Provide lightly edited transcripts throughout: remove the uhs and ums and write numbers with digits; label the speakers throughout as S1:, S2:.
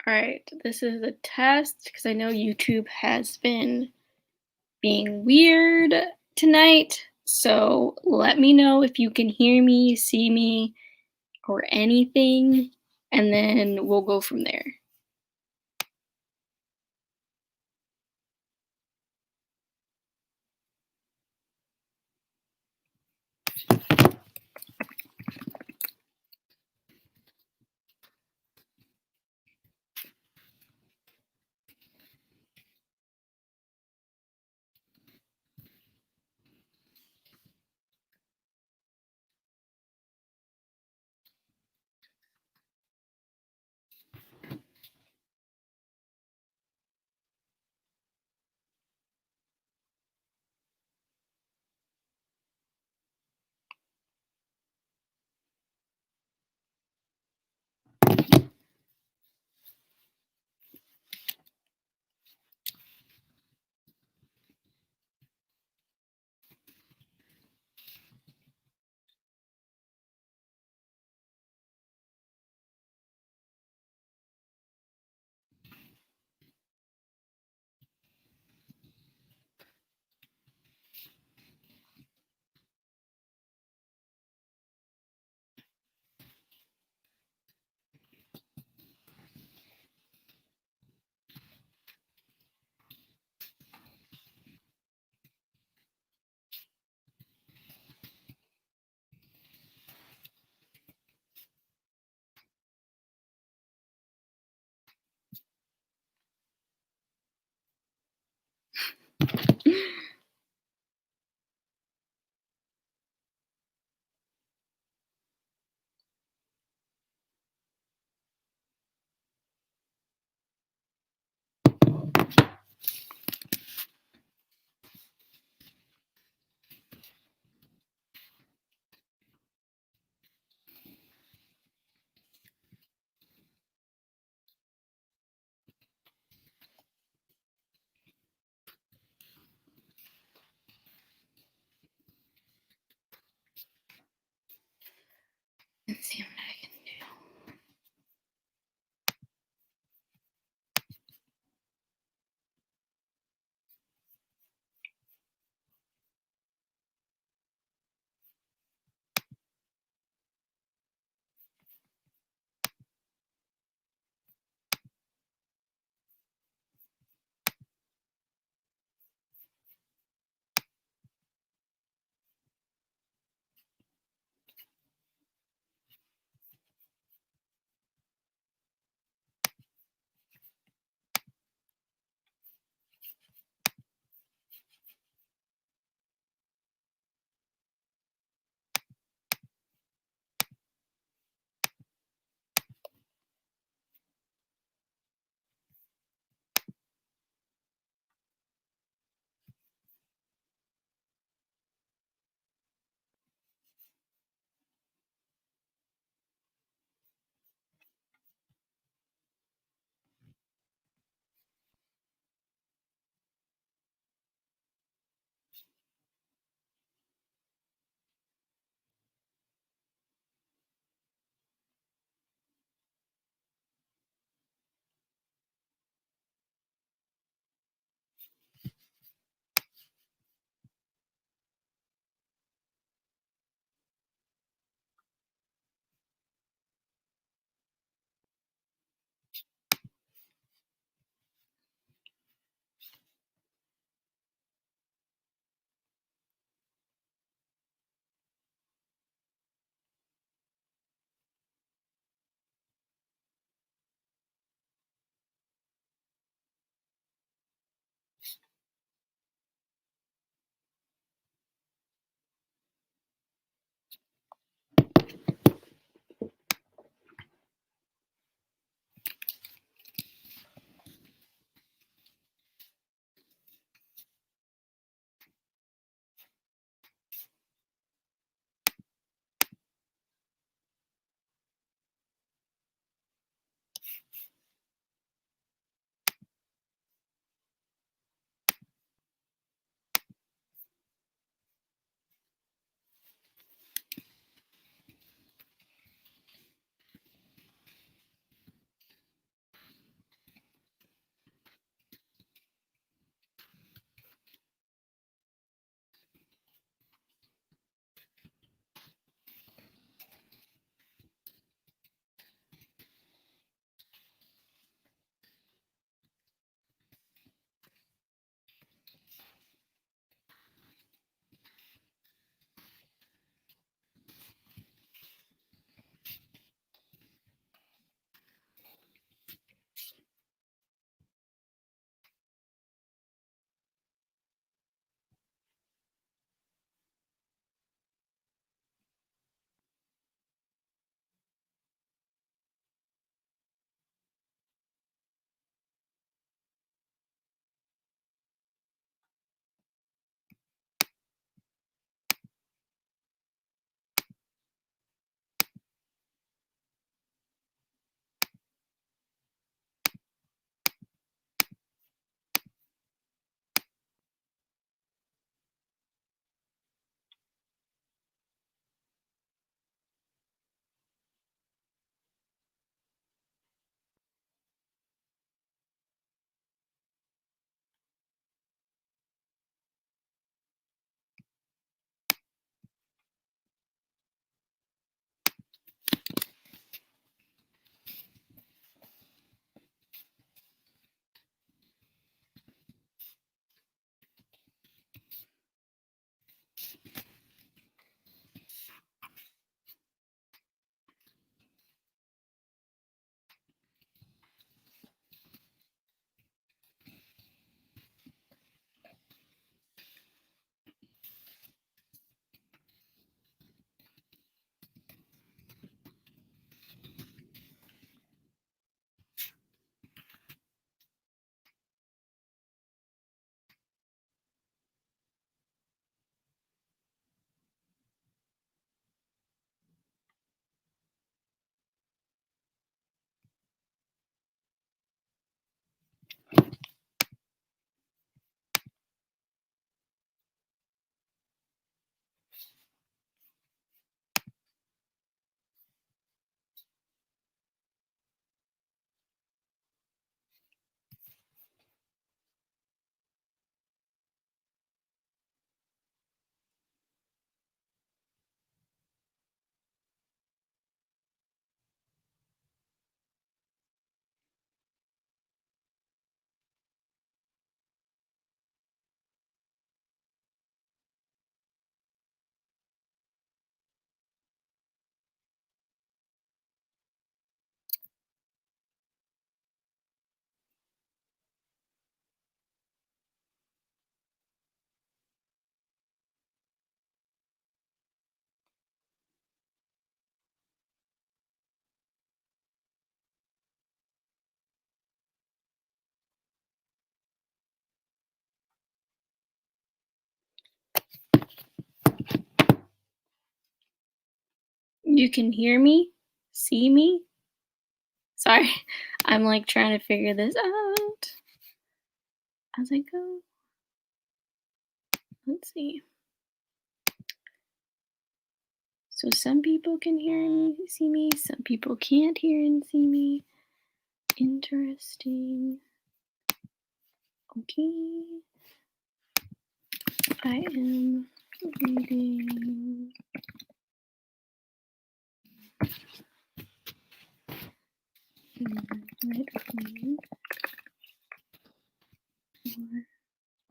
S1: All right, this is a test because I know YouTube has been being weird tonight. So let me know if you can hear me, see me, or anything, and then we'll go from there. you can hear me, see me. Sorry, I'm like trying to figure this out as I go. Let's see. So some people can hear me, see me, some people can't hear and see me. Interesting. Okay. I am reading.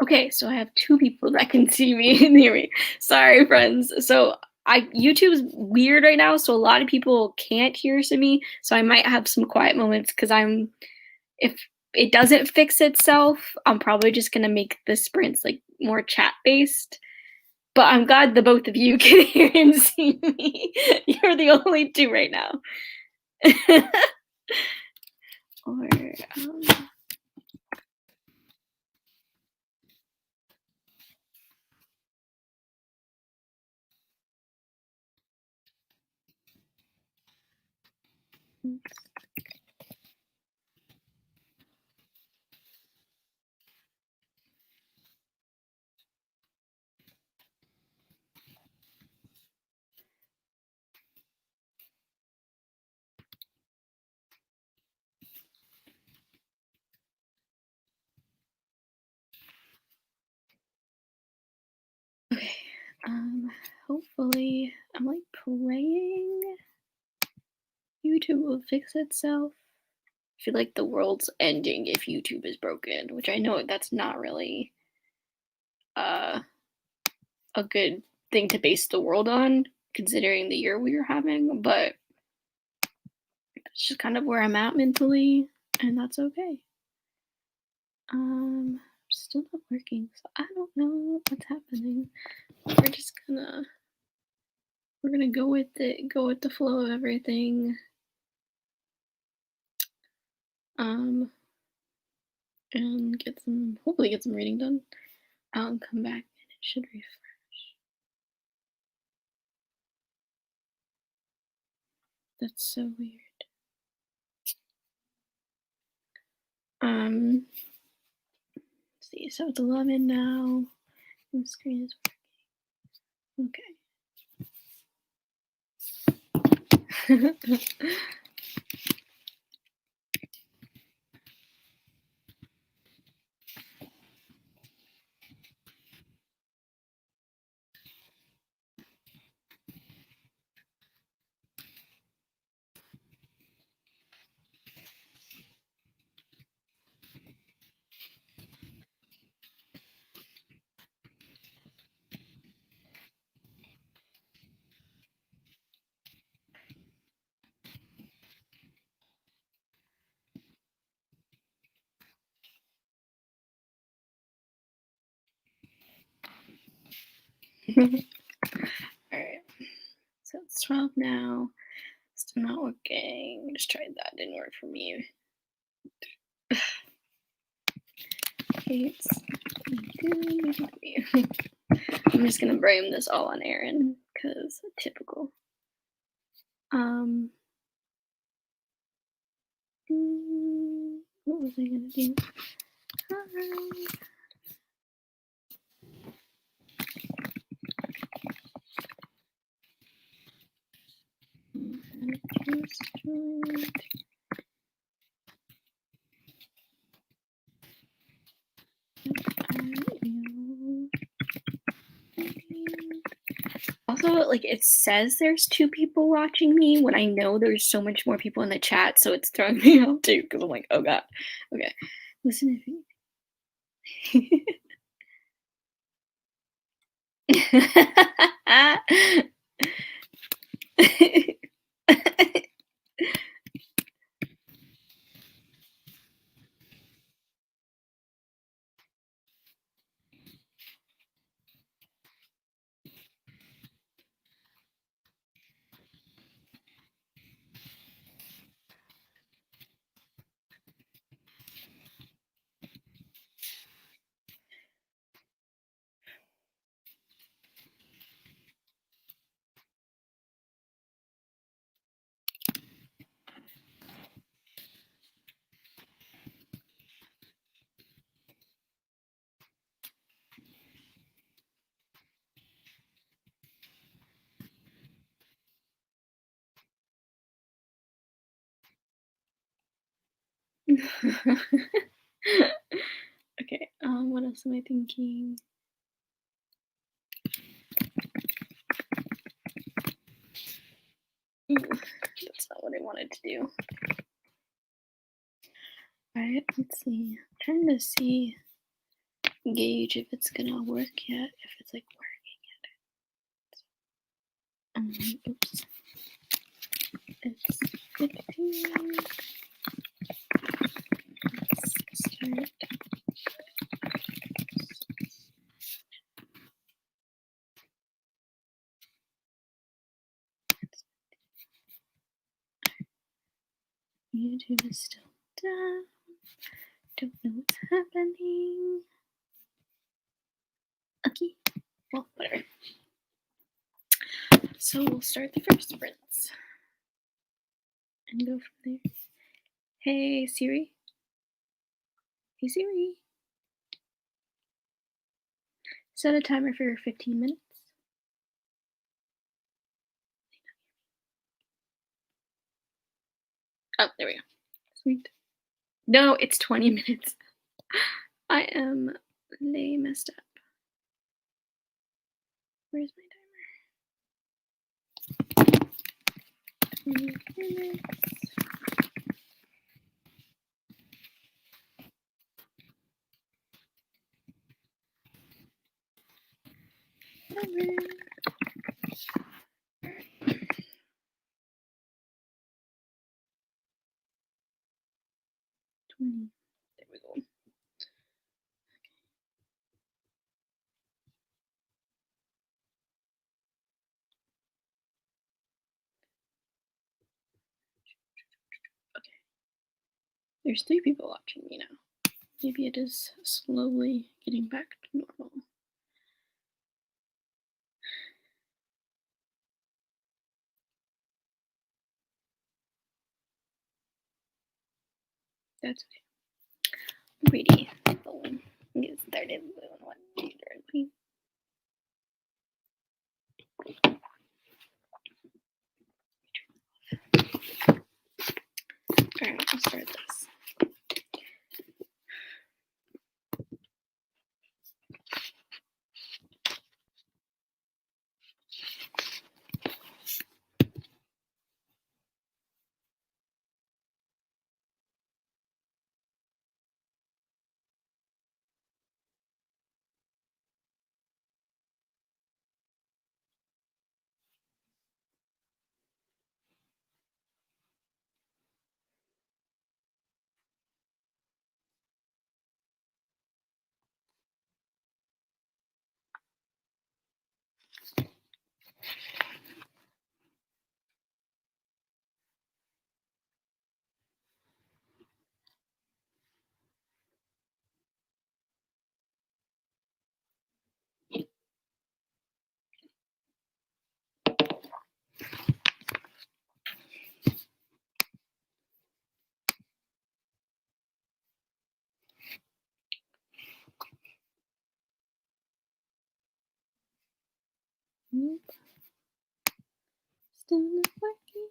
S1: Okay, so I have two people that can see me and hear me. Sorry, friends. So YouTube's weird right now, so a lot of people can't hear me. So I might have some quiet moments because if it doesn't fix itself, I'm probably just gonna make the sprints like more chat based. But I'm glad the both of you can hear and see me. You're the only two right now. Or okay. Hopefully, I'm like praying YouTube will fix itself. I feel like the world's ending if YouTube is broken, which I know that's not really a good thing to base the world on, considering the year we were having, but it's just kind of where I'm at mentally, and that's okay. Still not working, so I don't know what's happening. We're gonna go with it, go with the flow of everything. And hopefully get some reading done. I'll come back and it should refresh. That's so weird. Let's see, so it's 11 now. The screen is working. Okay. Alright. So it's 12 now. Still not working. Just tried that. Didn't work for me. I'm just gonna blame this all on Aaron because typical. What was I gonna do? Also, like, it says there's 2 people watching me when I know there's so much more people in the chat, so it's throwing me off too because I'm like, oh god. Okay. Listen if Okay, what else am I thinking? Ooh, that's not what I wanted to do. Alright, let's see. I'm trying to see, gauge if it's gonna work yet, if it's like working yet. Oops. It's 15. Let's start. YouTube is still down. Don't know what's happening. Okay, well, whatever. So we'll start the first sprints and go from there. Hey Siri. Hey Siri. Set a timer for 15 minutes. Oh, there we go. Sweet. No, it's 20 minutes. I am messed up. Where's my timer? 20 minutes. Timer. 20. There we go. Okay. There's 3 people watching me now. Maybe it is slowly getting back to normal. That's okay. Pretty. Get started. Alright, I'll start this. Nope. Still not working.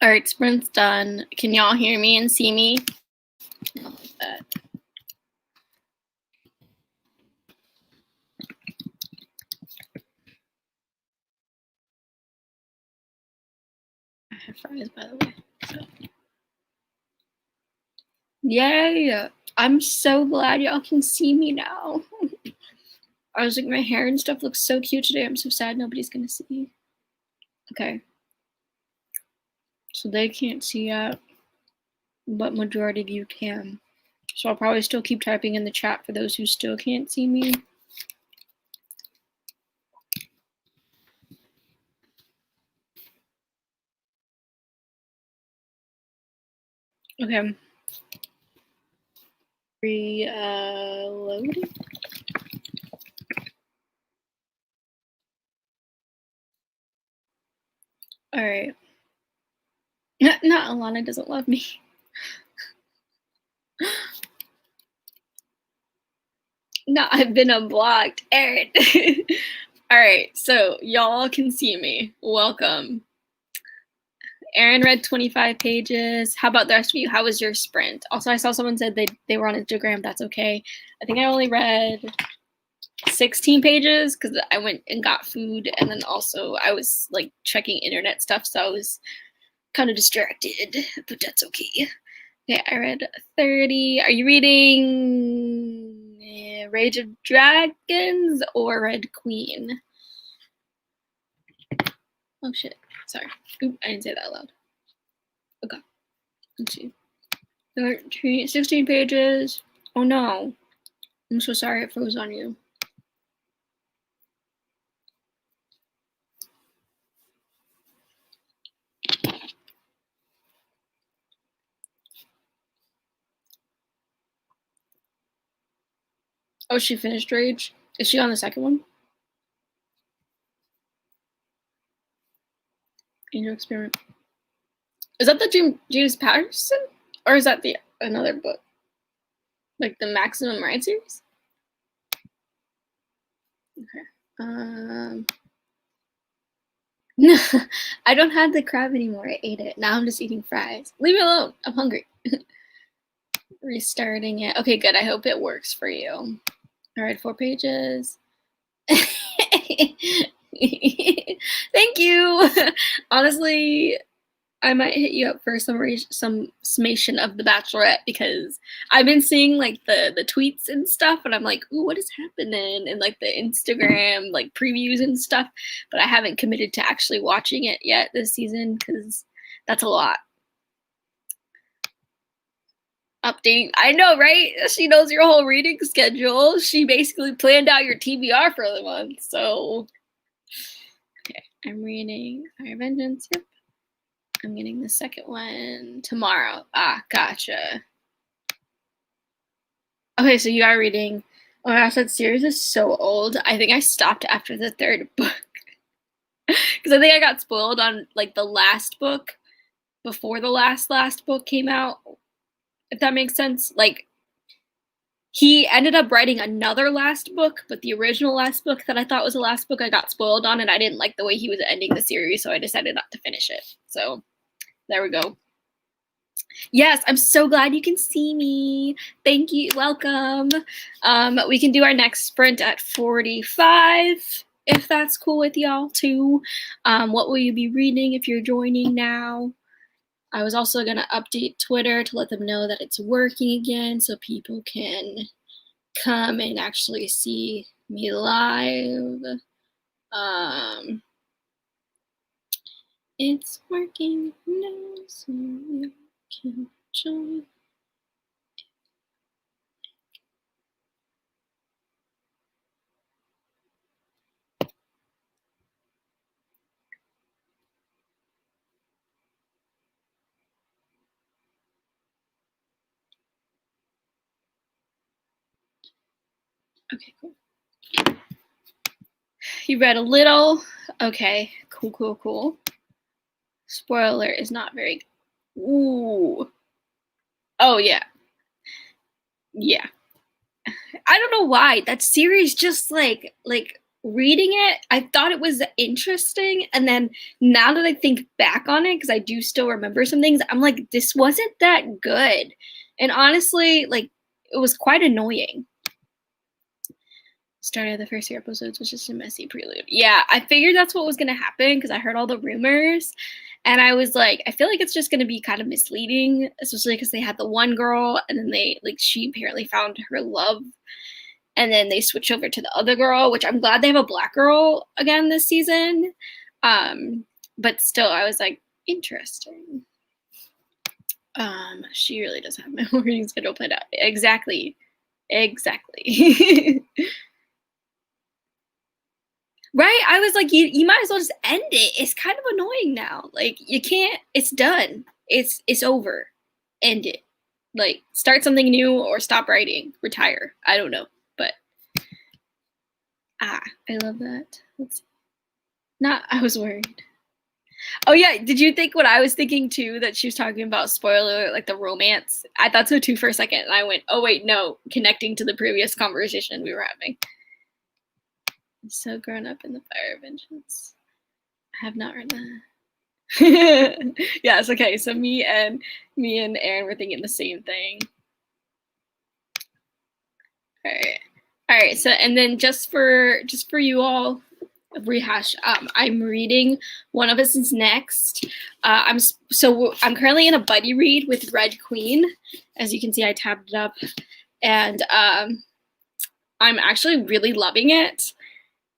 S1: All right, sprint's done. Can y'all hear me and see me? Not like that. I have fries, by the way. So. Yay! I'm so glad y'all can see me now. I was like, my hair and stuff looks so cute today. I'm so sad nobody's gonna see. Okay. So they can't see yet, but majority of you can. So I'll probably still keep typing in the chat for those who still can't see me. Okay. Reloading. All right. Not Alana doesn't love me. No, I've been unblocked. Aaron. All right, so y'all can see me. Welcome. Aaron read 25 pages. How about the rest of you? How was your sprint? Also, I saw someone said they were on Instagram. That's okay. I think I only read 16 pages because I went and got food, and then also I was like checking internet stuff, so I was kind of distracted, but that's okay. Okay, I read 30. Are you reading Rage of Dragons or Red Queen? Oh shit, sorry. Oop, I didn't say that out loud. Okay, let's see. 13, 16 pages. Oh no. I'm so sorry it froze on you. Oh, she finished Rage? Is she on the second one? Angel Experiment. Is that the James Patterson? Or is that the another book? Like the Maximum Ride series? Okay. No, I don't have the crab anymore. I ate it. Now I'm just eating fries. Leave me alone. I'm hungry. Restarting it. Okay, good. I hope it works for you. All right, 4 pages. Thank you. Honestly, I might hit you up for some summation of The Bachelorette because I've been seeing like the tweets and stuff, and I'm like, ooh, what is happening? And like the Instagram like previews and stuff, but I haven't committed to actually watching it yet this season because that's a lot. Update. I know, right? She knows your whole reading schedule. She basically planned out your TBR for the month. So, okay, I'm reading Fire Vengeance. Yep. I'm getting the second one tomorrow. Ah, gotcha. Okay, so you are reading. Oh my gosh, that series is so old. I think I stopped after the 3rd book. Because I think I got spoiled on like the last book before the last book came out. If that makes sense. Like, he ended up writing another last book, but the original last book that I thought was the last book I got spoiled on, and I didn't like the way he was ending the series, so I decided not to finish it. So there we go. Yes, I'm so glad you can see me. Thank you. Welcome. We can do our next sprint at 45, if that's cool with y'all too. What will you be reading if you're joining now? I was also going to update Twitter to let them know that it's working again so people can come and actually see me live. It's working now, so you can join. Okay, cool. You read a little. Okay, cool. Spoiler is not very. Ooh. Oh yeah. Yeah. I don't know why that series just like reading it, I thought it was interesting, and then now that I think back on it, because I do still remember some things, I'm like, this wasn't that good. And honestly, like, it was quite annoying. Started the first few episodes was just a messy prelude. Yeah, I figured that's what was gonna happen because I heard all the rumors, and I was like, I feel like it's just gonna be kind of misleading, especially because they had the one girl, and then they like she apparently found her love, and then they switch over to the other girl, which I'm glad they have a black girl again this season. Um, but still, I was like, interesting. She really does have my reading schedule planned out. Exactly. Exactly. Right? I was like, you might as well just end it. It's kind of annoying now. Like you can't. It's done. It's over. End it. Like start something new or stop writing. Retire. I don't know, but I love that. Let's see. Not. I was worried. Oh yeah, did you think what I was thinking too? That she was talking about spoiler, like the romance. I thought so too for a second, and I went, "Oh wait, no." Connecting to the previous conversation we were having. I'm so grown up in the Fire of Vengeance. I have not read that. Yes, okay. So me and Aaron were thinking the same thing. All right. All right. So and then just for you all rehash, I'm reading One of Us Is Next. I'm currently in a buddy read with Red Queen. As you can see, I tabbed it up, and I'm actually really loving it.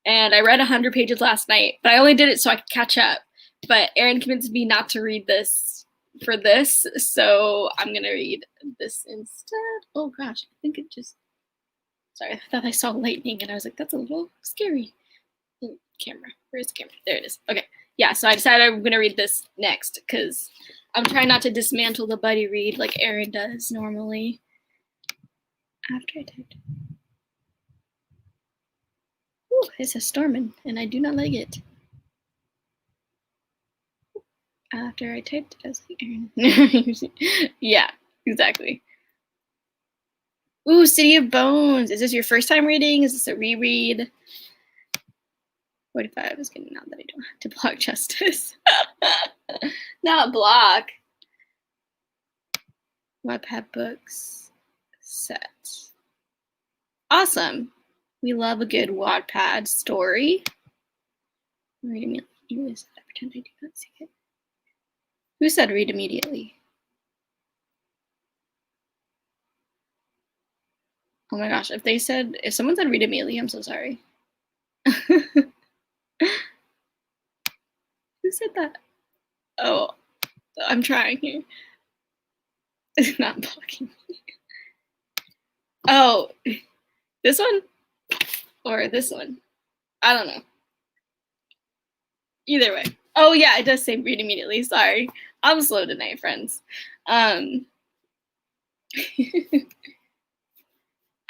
S1: And I read 100 pages last night, but I only did it so I could catch up. But Aaron convinced me not to read this for this, so I'm gonna read this instead. Oh gosh, I think it just. Sorry, I thought I saw lightning, and I was like, that's a little scary. Camera, where's the camera? There it is. Okay, yeah. So I decided I'm gonna read this next because I'm trying not to dismantle the buddy read like Aaron does normally. After I typed. Ooh, it's a storming, and I do not like it. After I typed it, I was like, Aaron. Yeah, exactly. Ooh, City of Bones. Is this your first time reading? Is this a reread? 45 is good now that I don't have to block Justice. Not block. Wattpad books set. Awesome. We love a good Wattpad story. Read immediately. I pretend I do not see it. Who said read immediately? Oh my gosh, if someone said read immediately, I'm so sorry. Who said that? Oh, I'm trying here. It's not blocking me. Oh, this one? Or this one? I don't know. Either way. Oh yeah, it does say read immediately. Sorry. I'm slow tonight, friends. I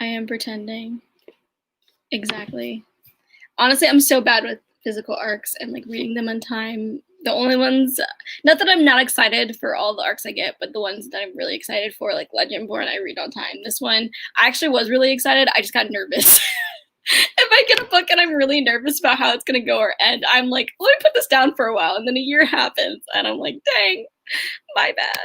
S1: am pretending. Exactly. Honestly, I'm so bad with physical arcs and like reading them on time. The only ones, not that I'm not excited for all the arcs I get, but the ones that I'm really excited for, like Legendborn, I read on time. This one, I actually was really excited. I just got nervous. If I get a book and I'm really nervous about how it's gonna go or end, I'm like, let me put this down for a while, and then a year happens, and I'm like, dang, my bad.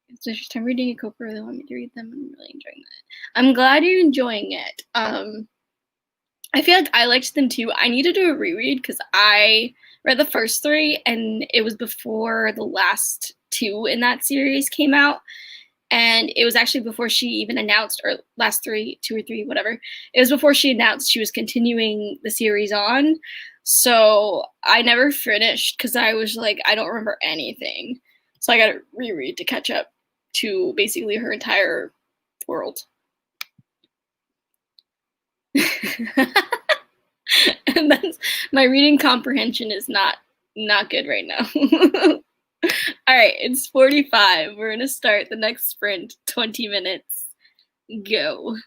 S1: It's my first time reading a Coco. They want me to read them. I'm really enjoying that. I'm glad you're enjoying it. I feel like I liked them too. I need to do a reread because I read the first three and it was before the last two in that series came out. And it was actually before she even announced, or last three, two or three, whatever. It was before she announced she was continuing the series on. So I never finished because I was like, I don't remember anything. So I got to reread to catch up to basically her entire world. And that's my reading comprehension is not good right now. All right, it's 45. We're gonna start the next sprint. 20 minutes. Go.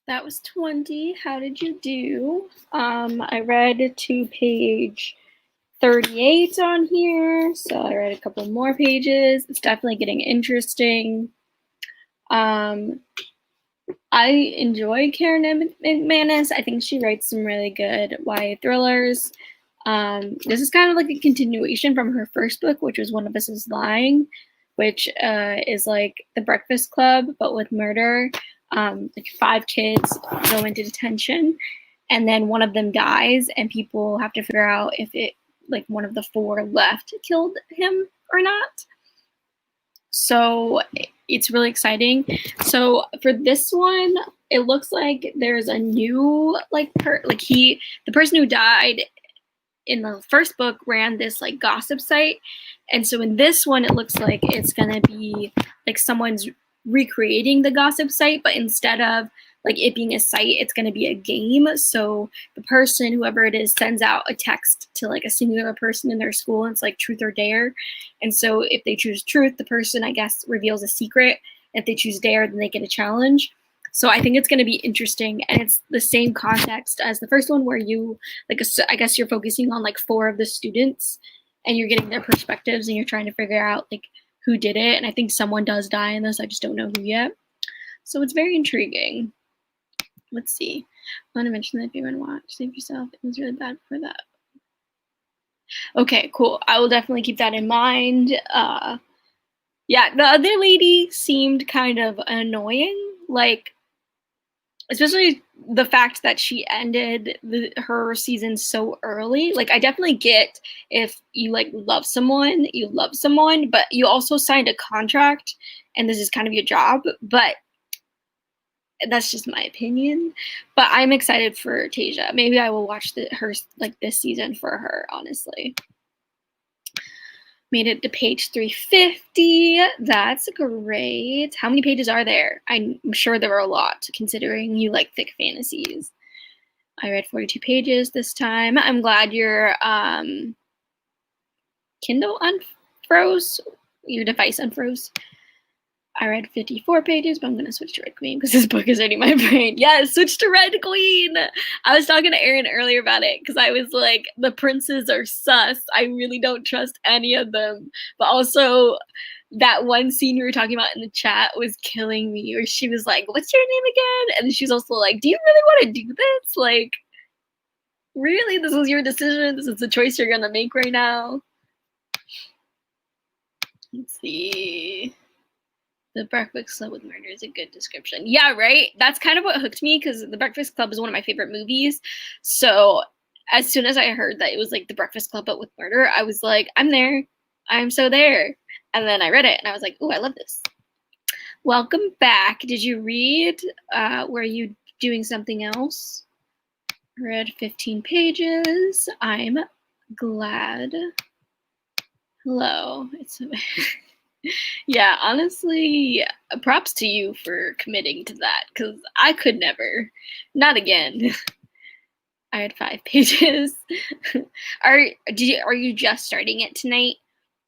S1: That was 20. How did you do? I read to page 38 on here, so I read a couple more pages. It's definitely getting interesting. I enjoy Karen McManus. I think she writes some really good YA thrillers. This is kind of like a continuation from her first book, which was One of Us is Lying, which is like The Breakfast Club, but with murder. Like 5 kids go into detention, and then one of them dies, and people have to figure out if it, like, one of the 4 left killed him or not. So it's really exciting. So for this one, it looks like there's a new the person who died in the first book ran this like gossip site, and so in this one it looks like it's gonna be like someone's recreating the gossip site, but instead of like it being a site, it's going to be a game. So the person, whoever it is, sends out a text to like a singular person in their school, and it's like truth or dare. And so if they choose truth, the person, I guess, reveals a secret. If they choose dare, then they get a challenge. So I think it's going to be interesting, and it's the same context as the first one, where you I guess you're focusing on like 4 of the students, and you're getting their perspectives, and you're trying to figure out like who did it. And I think someone does die in this. I just don't know who yet. So it's very intriguing. Let's see. I want to mention that if you want to watch, save yourself. It was really bad for that. Okay, cool. I will definitely keep that in mind. Yeah, the other lady seemed kind of annoying. Like, especially the fact that she ended her season so early. Like, I definitely get if you like love someone, you love someone, but you also signed a contract, and this is kind of your job. But that's just my opinion. But I'm excited for Tasia. Maybe I will watch her like this season for her, honestly. Made it to page 350. That's great. How many pages are there? I'm sure there are a lot, considering you like thick fantasies. I read 42 pages this time. I'm glad your Kindle unfroze, your device unfroze. I read 54 pages, but I'm going to switch to Red Queen because this book is hurting my brain. Yes, switch to Red Queen. I was talking to Erin earlier about it because I was like, the princes are sus. I really don't trust any of them. But also, that one scene we were talking about in the chat was killing me, where she was like, what's your name again? And she's also like, do you really want to do this? Like, really? This is your decision? This is the choice you're going to make right now? Let's see. The Breakfast Club with murder is a good description. Yeah, right? That's kind of what hooked me, because The Breakfast Club is one of my favorite movies. So as soon as I heard that it was like The Breakfast Club but with murder, I was like, I'm there. I'm so there. And then I read it and I was like, ooh, I love this. Welcome back. Did you read? Were you doing something else? Read 15 pages. I'm glad. Hello. It's yeah, honestly, props to you for committing to that, because I could never. Not again. I had 5 pages. Are you just starting it tonight,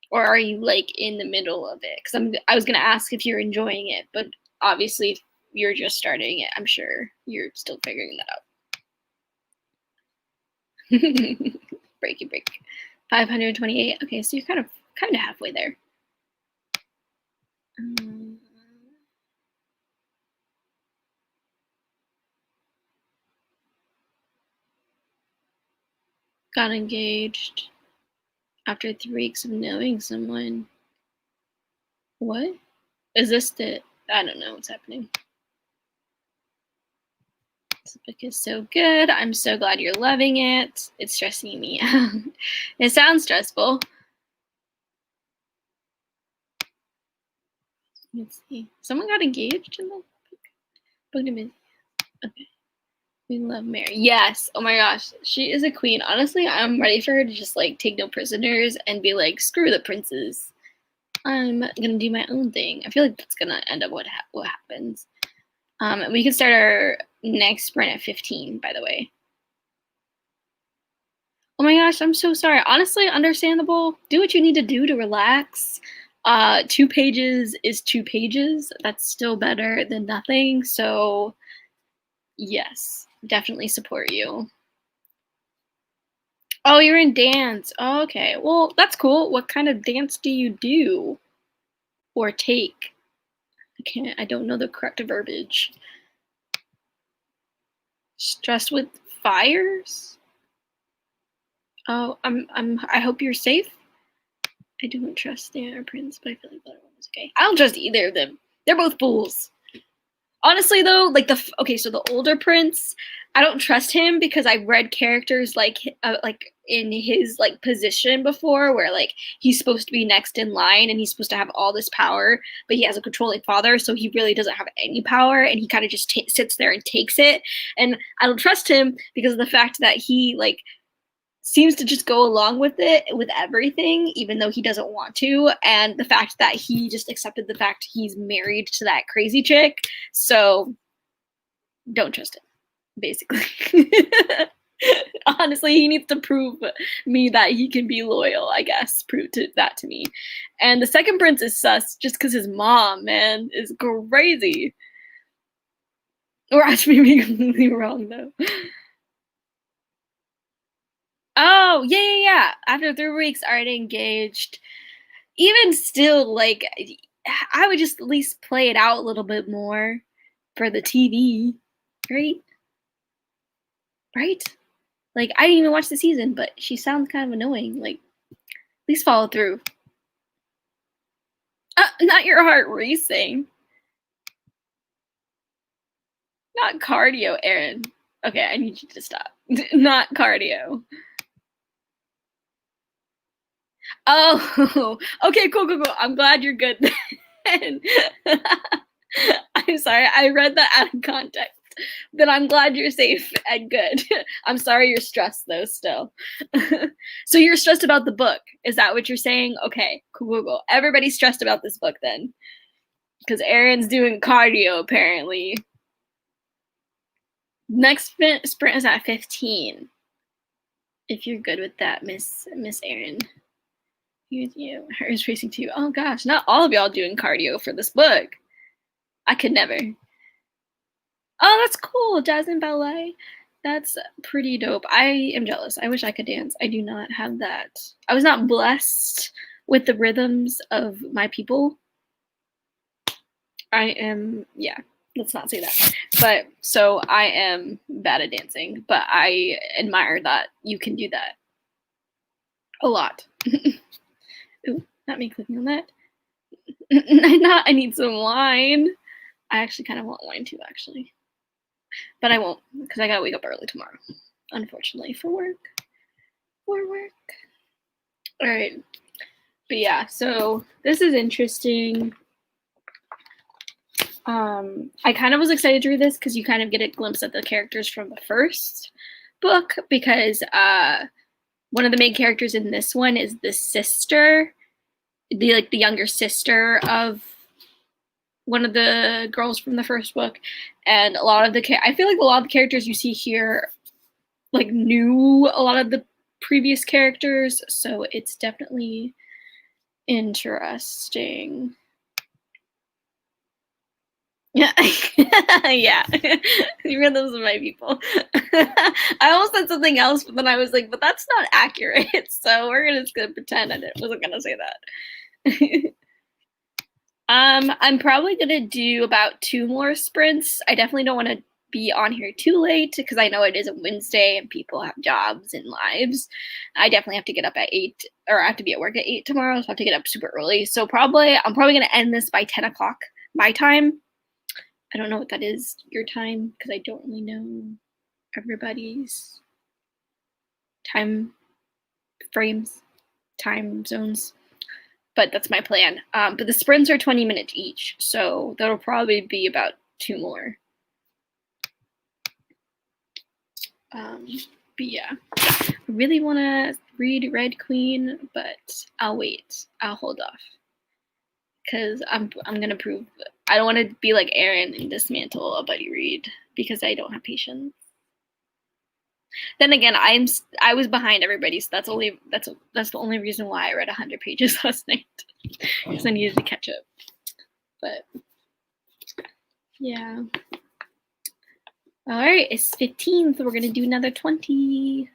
S1: or are you like in the middle of it? Because I was gonna ask if you're enjoying it, but obviously if you're just starting it, I'm sure you're still figuring that out. Breaky break. 528. Okay, so you're kind of halfway there. Got engaged after 3 weeks of knowing someone. What? Is this the... I don't know what's happening. This book is so good. I'm so glad you're loving it. It's stressing me out. It sounds stressful. Let's see. Someone got engaged in the book. Okay. We love Mary. Yes. Oh my gosh. She is a queen. Honestly, I'm ready for her to just like take no prisoners and be like, screw the princes. I'm gonna do my own thing. I feel like that's gonna end up what happens. We can start our next sprint at 15, by the way. Oh my gosh, I'm so sorry. Honestly, understandable. Do what you need to do to relax. 2 pages is 2 pages. That's still better than nothing. So Yes, definitely support you. Oh, you're in dance. Oh, okay. Well, that's cool. What kind of dance do you do or take? I don't know the correct verbiage. Stressed with fires? Oh, I hope you're safe. I don't trust the other prince, but I feel like the other one was okay. I don't trust either of them. They're both fools. Honestly, though, like okay, so the older prince, I don't trust him because I've read characters like in his like position before, where like he's supposed to be next in line and he's supposed to have all this power, but he has a controlling father, so he really doesn't have any power, and he kind of just sits there and takes it. And I don't trust him because of the fact that he like seems to just go along with it with everything even though he doesn't want to, and the fact that he just accepted the fact he's married to that crazy chick, so don't trust him basically. Honestly, he needs to prove me that he can be loyal, I guess. That to me. And the second prince is sus just because his mom, man, is crazy. Or I may be completely wrong though. Oh, yeah, yeah, yeah. After 3 weeks, already engaged. Even still, like, I would just at least play it out a little bit more for the TV, right? Right? Like, I didn't even watch the season, but she sounds kind of annoying. Like, at least follow through. Not your heart racing. Not cardio, Aaron. Okay, I need you to stop. Not cardio. Oh, okay, cool, cool, cool. I'm glad you're good then. I'm sorry, I read that out of context. But I'm glad you're safe and good. I'm sorry you're stressed though still. So you're stressed about the book. Is that what you're saying? Okay, cool, cool, cool. Everybody's stressed about this book then. Because Aaron's doing cardio apparently. Next sprint is at 15. If you're good with that, Miss Aaron. You. Her is racing too. Oh gosh, not all of y'all doing cardio for this book. I could never. Oh, that's cool. Jazz and ballet. That's pretty dope. I am jealous. I wish I could dance. I do not have that. I was not blessed with the rhythms of my people. I am, yeah, let's not say that. But so I am bad at dancing, but I admire that you can do that a lot. Ooh, not me clicking on that. I need some wine. I actually kind of want wine too, actually. But I won't because I gotta wake up early tomorrow, unfortunately, for work. For work. All right. But yeah, so this is interesting. I kind of was excited to read this because you kind of get a glimpse at the characters from the first book, because one of the main characters in this one is the sister, the younger sister of one of the girls from the first book, and a lot of I feel like a lot of the characters you see here like knew a lot of the previous characters, so it's definitely interesting. Yeah, yeah. Rhythms of my people. I almost said something else, but then I was like, but that's not accurate. So we're just gonna pretend I wasn't gonna say that. I'm probably gonna do about 2 more sprints. I definitely don't want to be on here too late because I know it is a Wednesday and people have jobs and lives. I definitely have to get up at 8, or I have to be at work at 8 tomorrow, so I have to get up super early. So I'm probably gonna end this by 10 o'clock my time. I don't know what that is your time because I don't really know everybody's time frames, time zones. But that's my plan. But the sprints are 20 minutes each, so that'll probably be about 2 more. But yeah, I really want to read Red Queen, but I'll wait. I'll hold off because I'm gonna prove. I don't want to be like Aaron and dismantle a buddy read because I don't have patience. Then again, I was behind everybody, so that's the only reason why I read 100 pages last night because I needed to catch up. But yeah. All right, it's 15, so we're gonna do another 20.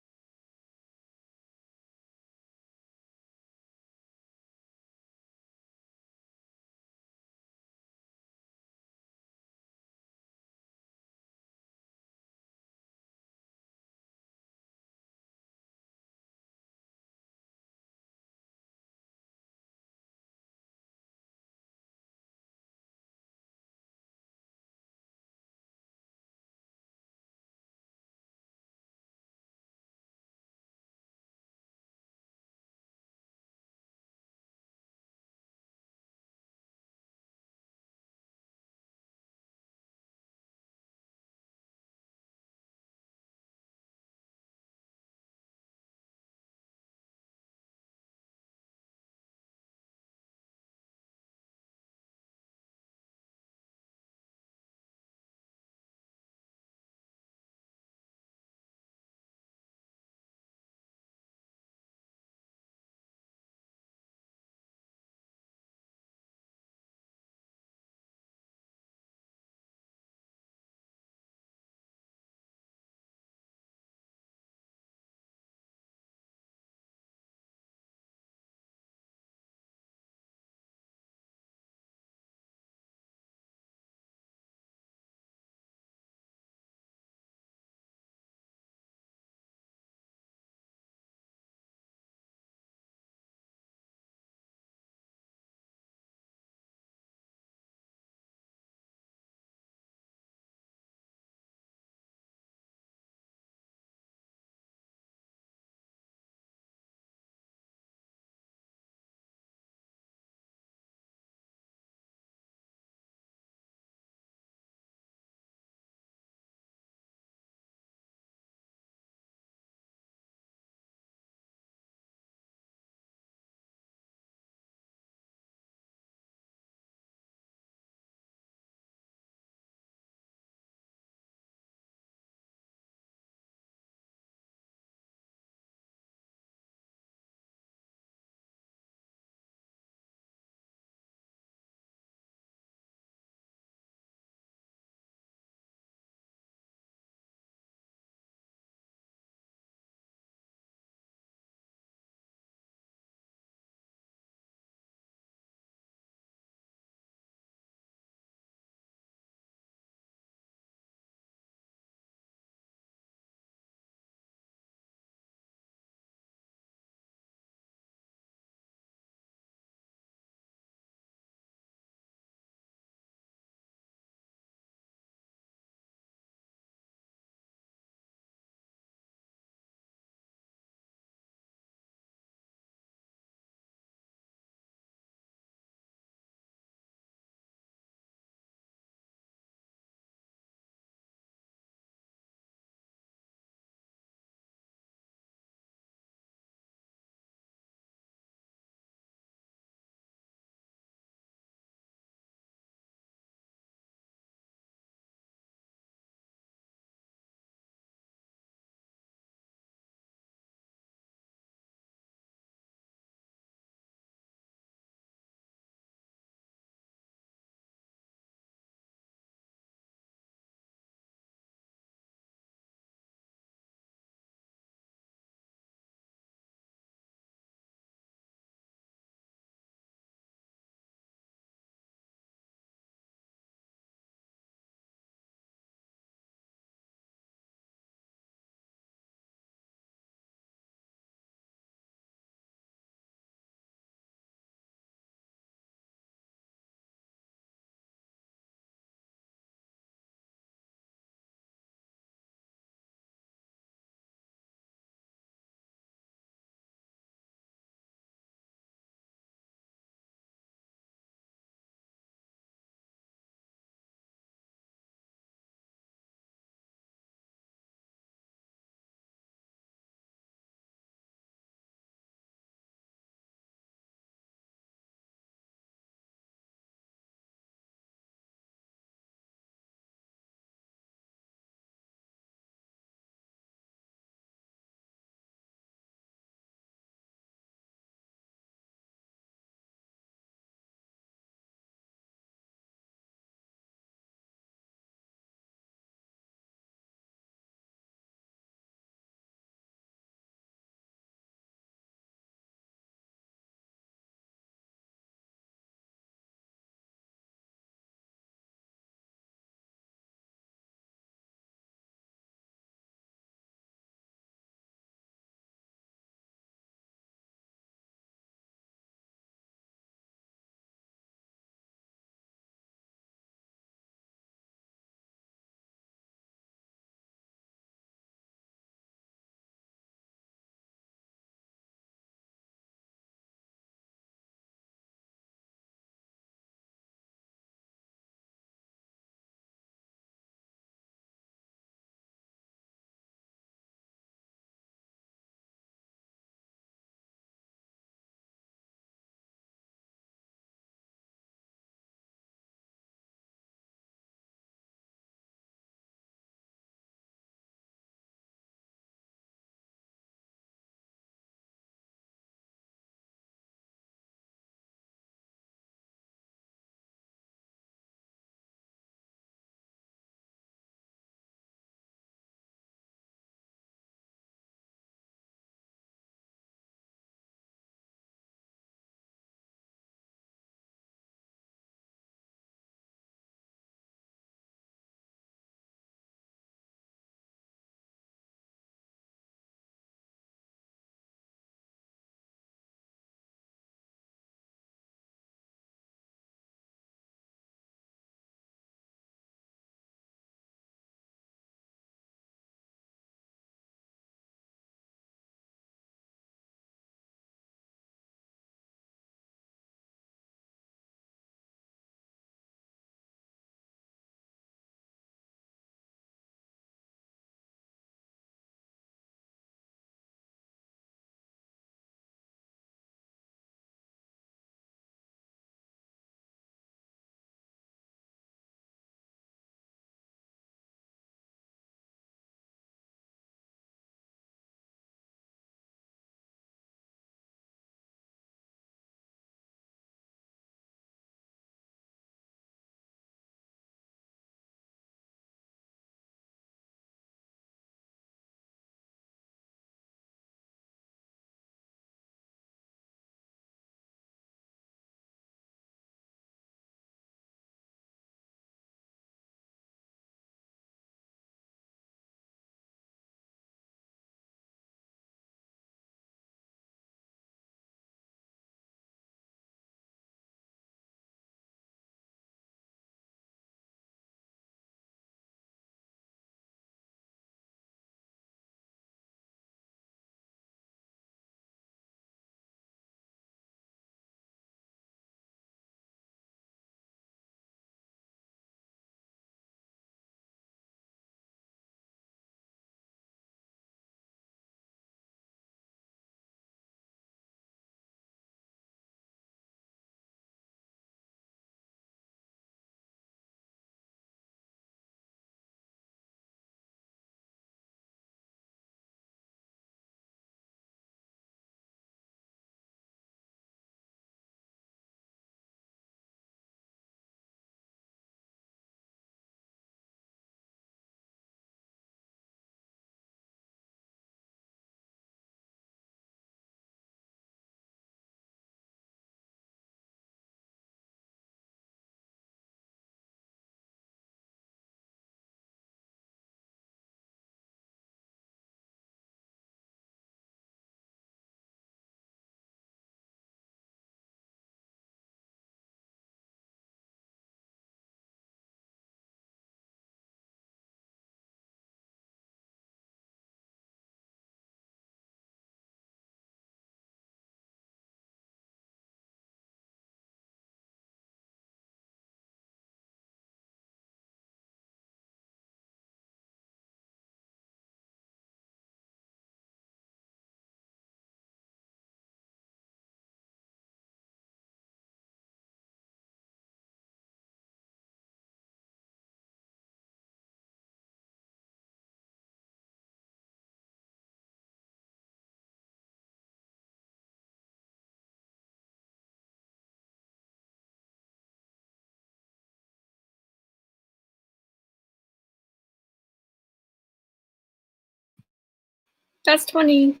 S1: That's 20.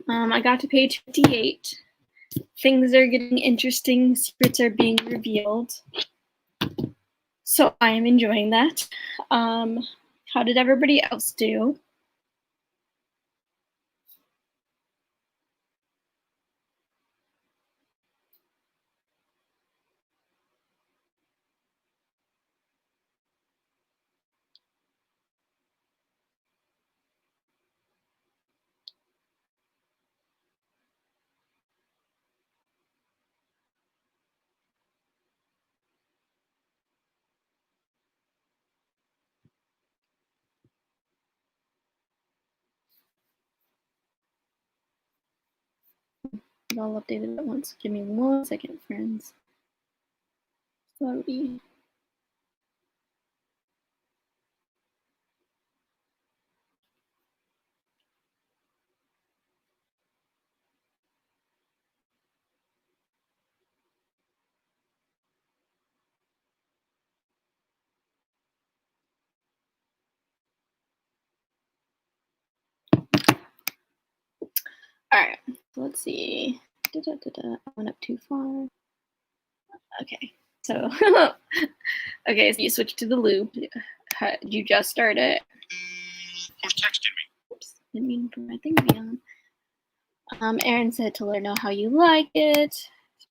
S1: I got to page 58. Things are getting interesting. Secrets are being revealed. So I am enjoying that. How did everybody else do? It all updated at once. Give me 1 second, friends. Slowly. All right, so let's see. I went up too far. Okay, so okay, so you switch to the loop. You just started.
S2: Who's texted me?
S1: Oops, didn't mean for my thing to be on. Aaron said to let her know how you like it.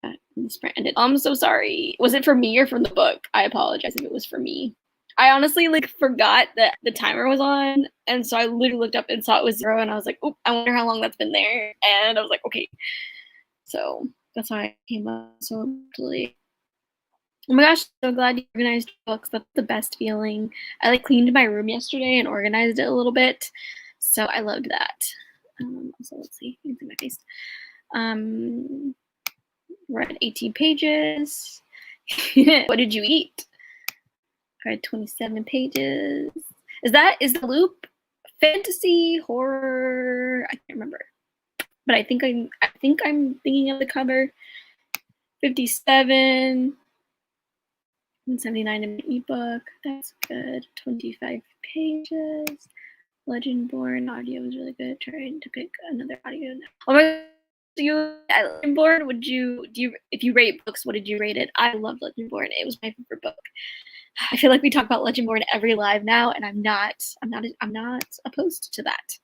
S1: The sprint ended. I'm so sorry. Was it for me or from the book? I apologize if it was for me. I honestly forgot that the timer was on, and so I literally looked up and saw it was 0, and I was like, "Oh, I wonder how long that's been there." And I was like, "Okay." So that's why I came up so abruptly. Oh my gosh, so glad you organized books. That's the best feeling. I cleaned my room yesterday and organized it a little bit, so I loved that. So let's see. You can see my face. We're at 18 pages. What did you eat? I read 27 pages. Is the loop fantasy, horror? I can't remember. But I think I'm thinking of the cover. 57. 179 in an ebook. That's good. 25 pages. Legendborn audio was really good. Trying to pick another audio. Oh my, so you at Legendborn, if you rate books, what did you rate it? I love Legendborn. It was my favorite book. I feel like we talk about Legendborn every live now, and I'm not opposed to that.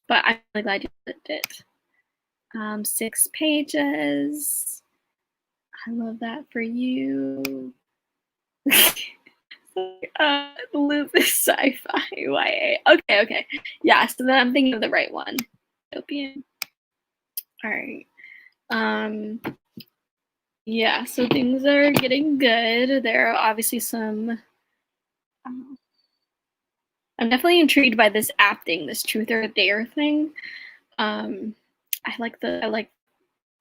S1: But I'm really glad you did it. 6 pages. I love that for you. The loop is sci-fi YA. Okay. Yeah, so then I'm thinking of the right one. Utopian. All right. Yeah, so things are getting good. There are obviously some. I'm definitely intrigued by this app thing, this truth or dare thing. I like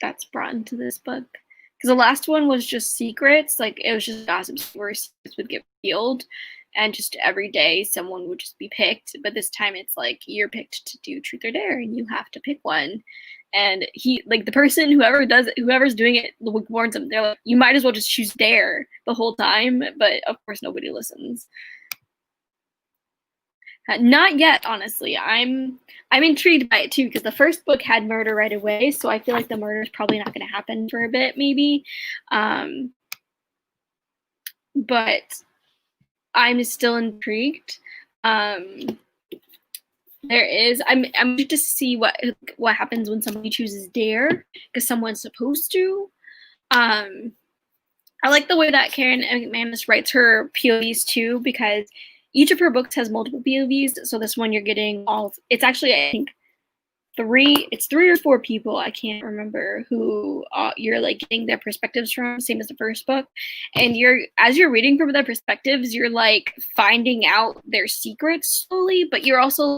S1: that's brought into this book because the last one was just secrets. It was just gossips where secrets would get revealed, and just every day someone would just be picked. But this time it's you're picked to do truth or dare, and you have to pick one. And the person whoever's doing it warns them. They're like, you might as well just choose dare the whole time. But of course nobody listens. Not yet, honestly. I'm intrigued by it too because the first book had murder right away, so I feel like the murder is probably not going to happen for a bit, maybe. But I'm still intrigued. There is. I'm interested to see what happens when somebody chooses dare because someone's supposed to. I like the way that Karen McManus writes her POVs too because each of her books has multiple POVs. So this one you're getting all. It's actually I think 3 or 4 people, I can't remember, who you're getting their perspectives from, same as the first book. And as you're reading from their perspectives, you're finding out their secrets slowly, but you're also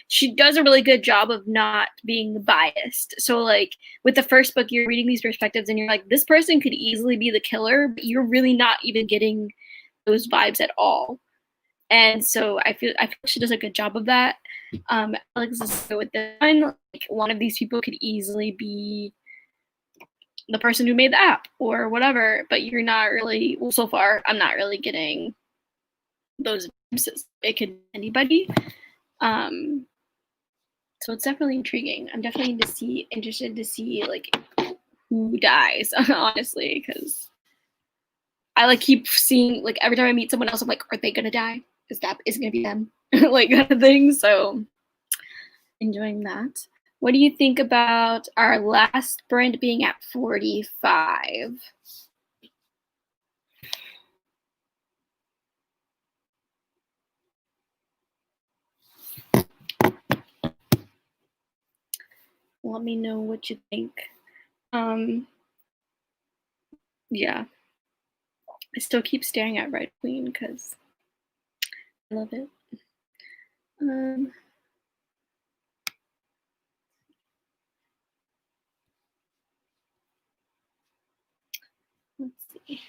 S1: she does a really good job of not being biased. So with the first book, you're reading these perspectives and you're this person could easily be the killer, but you're really not even getting those vibes at all. And so I feel she does a good job of that. Alex is good with this one. One of these people could easily be the person who made the app or whatever, but you're not really. Well, so far, I'm not really getting those vibes. It could be anybody. So it's definitely intriguing. I'm definitely interested to see like who dies, honestly, because I like keep seeing like every time I meet someone else, I'm like, are they gonna die? Is it gonna be them? Like kind of thing. So enjoying that. What do you think about our last sprint being at 45? Let me know what you think. Yeah. I still keep staring at Red Queen because I love it. Let's see.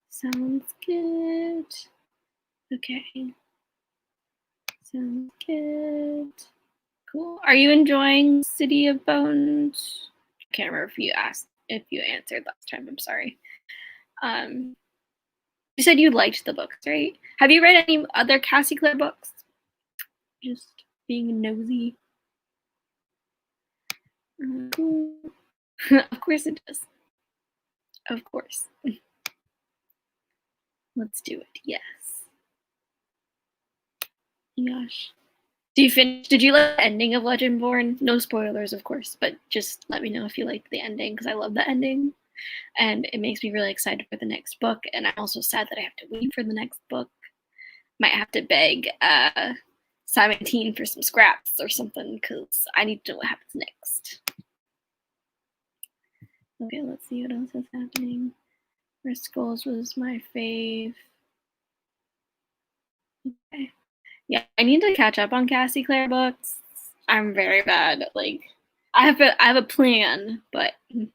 S1: Sounds good. Okay. Sounds good. Cool. Are you enjoying City of Bones? I can't remember if you answered last time. I'm sorry. You said you liked the books, right? Have you read any other Cassie Clare books? Just being nosy. Of course it does. Of course. Let's do it. Yes. Gosh. Did you like the ending of Legendborn? No spoilers, of course, but just let me know if you like the ending because I love the ending. And it makes me really excited for the next book. And I'm also sad that I have to wait for the next book. Might have to beg Simon Teen for some scraps or something because I need to know what happens next. Okay, let's see what else is happening. Risk Skulls was my fave. Okay. Yeah, I need to catch up on Cassie Clare books. I'm very bad. Like, I have a plan, but I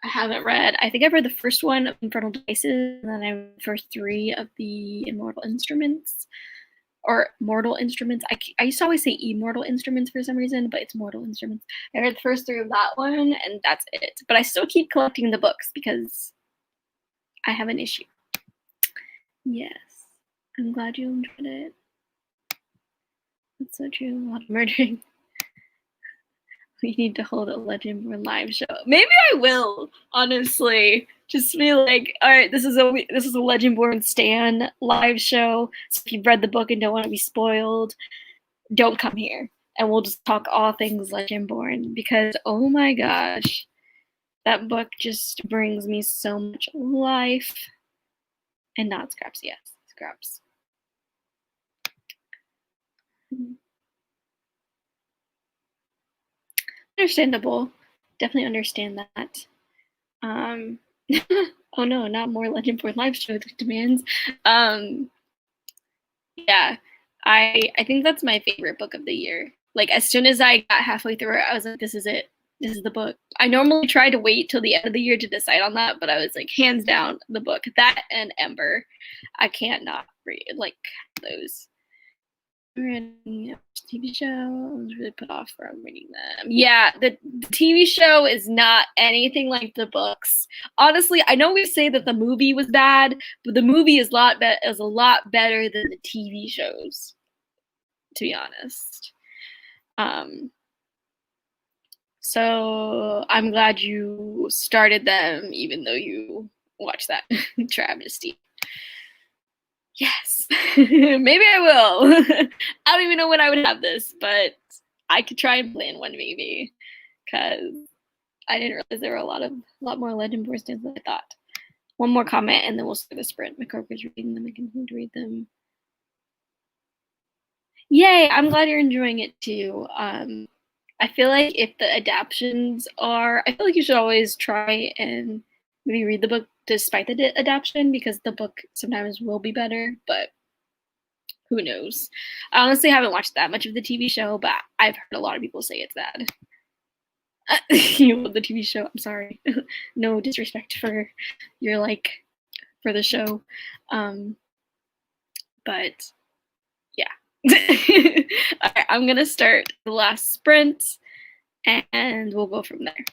S1: haven't read. I think I've read the first one of Infernal Devices, and then I read the first 3 of the Immortal Instruments. Or Mortal Instruments. I used to always say Immortal Instruments for some reason, but it's Mortal Instruments. I read the first 3 of that one, and that's it. But I still keep collecting the books because I have an issue. Yes. I'm glad you enjoyed it. That's so true. A lot of murdering. We need to hold a Legendborn live show. Maybe I will, honestly. Just be like, all right, this is a Legendborn Stan live show. So if you've read the book and don't want to be spoiled, don't come here. And we'll just talk all things Legendborn because oh my gosh, that book just brings me so much life. And not scraps, yes, scraps. Understandable. Definitely understand that. Oh no, not more Legendborn live show demands. Yeah, I think that's my favorite book of the year. Like as soon as I got halfway through it, I was like, this is it. This is the book. I normally try to wait till the end of the year to decide on that, but I was like, hands down, the book. That and Ember. I can't not read like those. TV show. I was really put off from reading them. Yeah, the TV show is not anything like the books. Honestly, I know we say that the movie was bad, but the movie is a lot better than the TV shows. To be honest, so I'm glad you started them, even though you watched that travesty. Yes, maybe I will. I don't even know when I would have this, but I could try and plan one maybe, because I didn't realize there were a lot more Legendborn stands than I thought. One more comment, and then we'll start the sprint. McCroker's reading them. I continue to read them. Yay! I'm glad you're enjoying it too. I feel like if the adaptions are, I feel like you should always try and maybe read the book despite the adaptation because the book sometimes will be better, but who knows? I honestly haven't watched that much of the TV show, but I've heard a lot of people say it's bad. You love the TV show. I'm sorry. No disrespect for your for the show. But yeah. All right, I'm gonna start the last sprint and we'll go from there.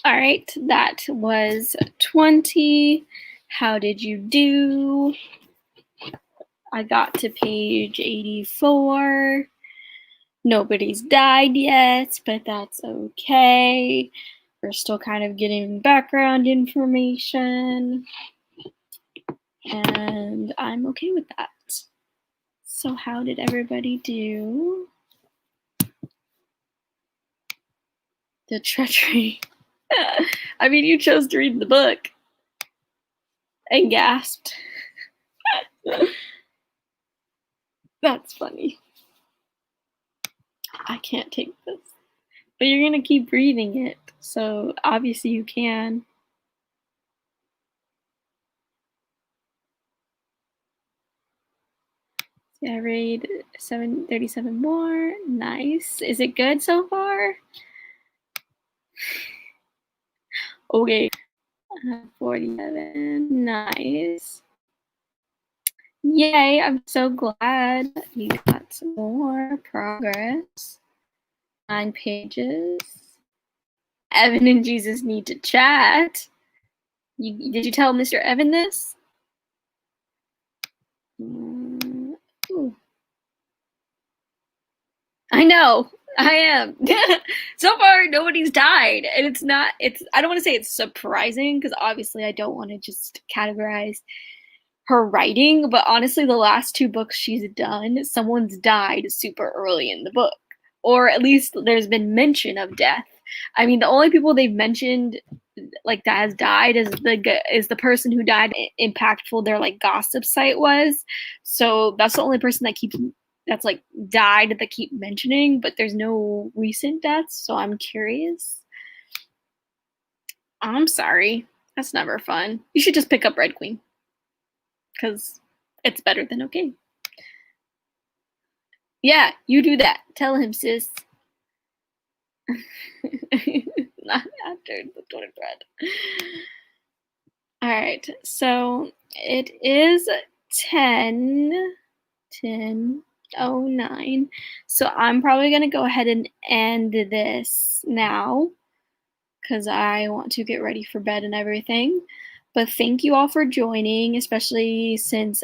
S1: All right, that was 20. How did you do? I got to page 84. Nobody's died yet, but that's okay. We're still kind of getting background information, and I'm okay with that. So how did everybody do? The treachery. I mean, you chose to read the book and gasped. That's funny. I can't take this. But you're gonna keep reading it, so obviously you can. Yeah, I read 737 more. Nice. Is it good so far? Okay. 47. Nice. Yay, I'm so glad you got some more progress. 9 pages. Evan and Jesus need to chat. Did you tell Mr. Evan this? Ooh. I know. I am. So far, nobody's died. And I don't want to say it's surprising, because obviously I don't want to just categorize her writing, but honestly, the last 2 books she's done, someone's died super early in the book. Or at least there's been mention of death. I mean, the only people they've mentioned like that has died is the person who died impactful their like gossip site was. So that's the only person that's like died that keep mentioning, but there's no recent deaths, so I'm curious. I'm sorry. That's never fun. You should just pick up Red Queen, because it's better than okay. Yeah, you do that. Tell him, sis. Not after the Twitter thread. All right, so it is 10:09. So I'm probably going to go ahead and end this now, because I want to get ready for bed and everything. But thank you all for joining, especially since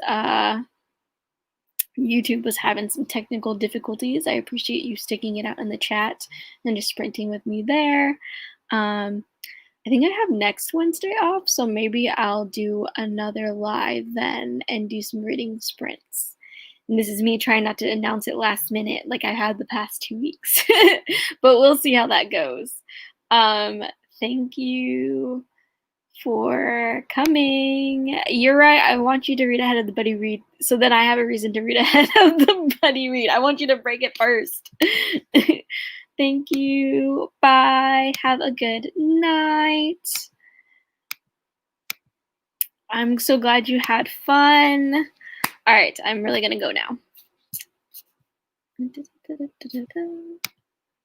S1: YouTube was having some technical difficulties. I appreciate you sticking it out in the chat and just sprinting with me there. I think I have next Wednesday off, so maybe I'll do another live then and do some reading sprints. And this is me trying not to announce it last minute like I had the past 2 weeks. But we'll see how that goes. Thank you for coming. You're right. I want you to read ahead of the buddy read, so that I have a reason to read ahead of the buddy read. I want you to break it first. Thank you. Bye. Have a good night. I'm so glad you had fun. All right, I'm really gonna go now.